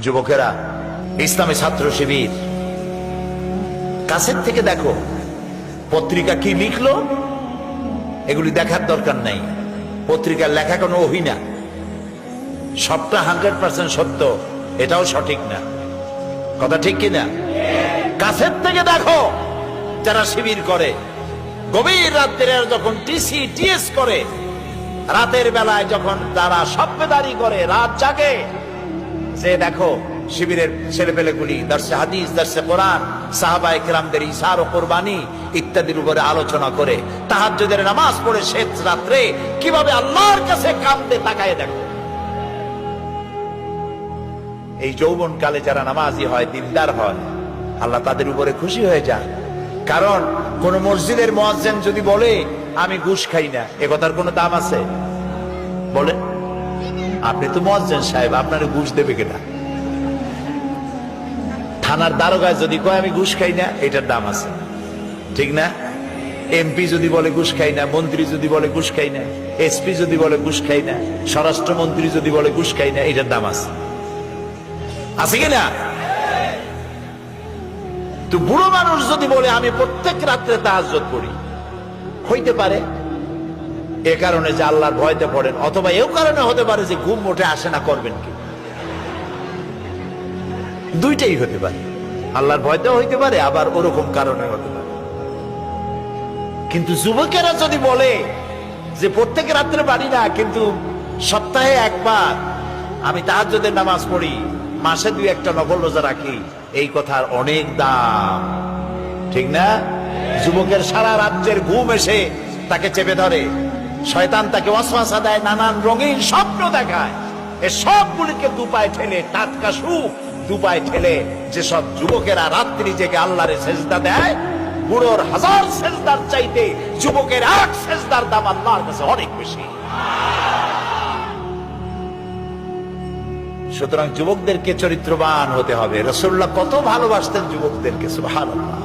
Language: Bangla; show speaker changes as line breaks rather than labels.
যুবকেরা, ইসলামী ছাত্র শিবির, কাছের থেকে দেখো পত্রিকা কি লিখলো, এগুলি দেখার দরকার নাই। পত্রিকার লেখা কোনো ওহী না, সবটা 100% সত্য, এটাও সঠিক না। কথা ঠিক কিনা? কাছের থেকে দেখো যারা শিবির করে, গভীর রাত্রে যখন টিসি টিএস করে, রাতের বেলায় যখন তারা সভ্যদারি করে, রাত জাগে, যে দেখো শিবিরের ছেলেপেলেগুলি দর্শে হাদিস, দর্শে কোরআন, সাহাবায়ে কেরামদের ইশার ও কোরবানি ইত্যাদির উপরে আলোচনা করে, তাহাজ্জুদের নামাজ পড়ে শেষ রাত্রে কিভাবে আল্লাহর কাছে কাঁদতে তাকায় দেখো। এই যৌবন কালে যারা নামাজি হয়, দিনদার হয়, আল্লাহ তাদের উপরে খুশি হয়ে যায়। কারণ কোন মসজিদের মুয়াজ্জিন যদি বলে আমি ঘুষ খাই না, এ কথার কোনো দাম আছে? বলে, আপনি তো মুয়াজ্জিন সাহেব, আপনার ঘুষ দেবে কিনা? থানার দারোগায় যদি কয় আমি ঘুষ খাই না, এটার দাম আছে, ঠিক না? এমপি যদি বলে ঘুষ খাই না, মন্ত্রী যদি বলে ঘুষ খাই না, এসপি যদি বলে ঘুষ খাই না, স্বরাষ্ট্রমন্ত্রী যদি বলে ঘুষ খাই না, এটার দাম আছে, আছে কিনা? তো বুড়ো মানুষ যদি বলে আমি প্রত্যেক রাত্রে তাহাজ্জুদ পড়ি, হইতে পারে এ কারণে যে আল্লাহর ভয়তে পড়েন, অথবা এও কারণে হতে পারে যে ঘুম মোটে আসে না, করবেন কি? দুইটাই হতে পারে, আল্লাহর ভয়তেও হইতে পারে, আবার ওরকম কারণে হতে পারে। কিন্তু যুবকেরা যদি বলে যে প্রত্যেক রাত্রে পারি না, কিন্তু সপ্তাহে একবার আমি তাহাজ্জুদের নামাজ পড়ি, মাসে 2-1টা নফল রোজা রাখি, এই কথার অনেক দাম, ঠিক না? যুবকের সারা রাজ্যের ঘুম এসে তাকে চেপে ধরে, শয়তান তাকে ওয়াসওয়াসা দেয়, নানান রঙিন স্বপ্ন দেখায়, এ সবগুলিকে দুপায়ে ঠেলে, টাটকা সুখ দুপায়ে ঠেলে যেসব যুবকেরা রাত্রি জেগে আল্লাহরে সেজদা দেয়, বুড়োর 1000 সেজদার চাইতে যুবকের 1 সেজদার দাম আল্লাহর কাছে অনেক বেশি। সুতরাং যুবকদেরকে চরিত্রবান হতে হবে। রাসূলুল্লাহ কত ভালোবাসতেন যুবকদেরকে, সুবহানাল্লাহ।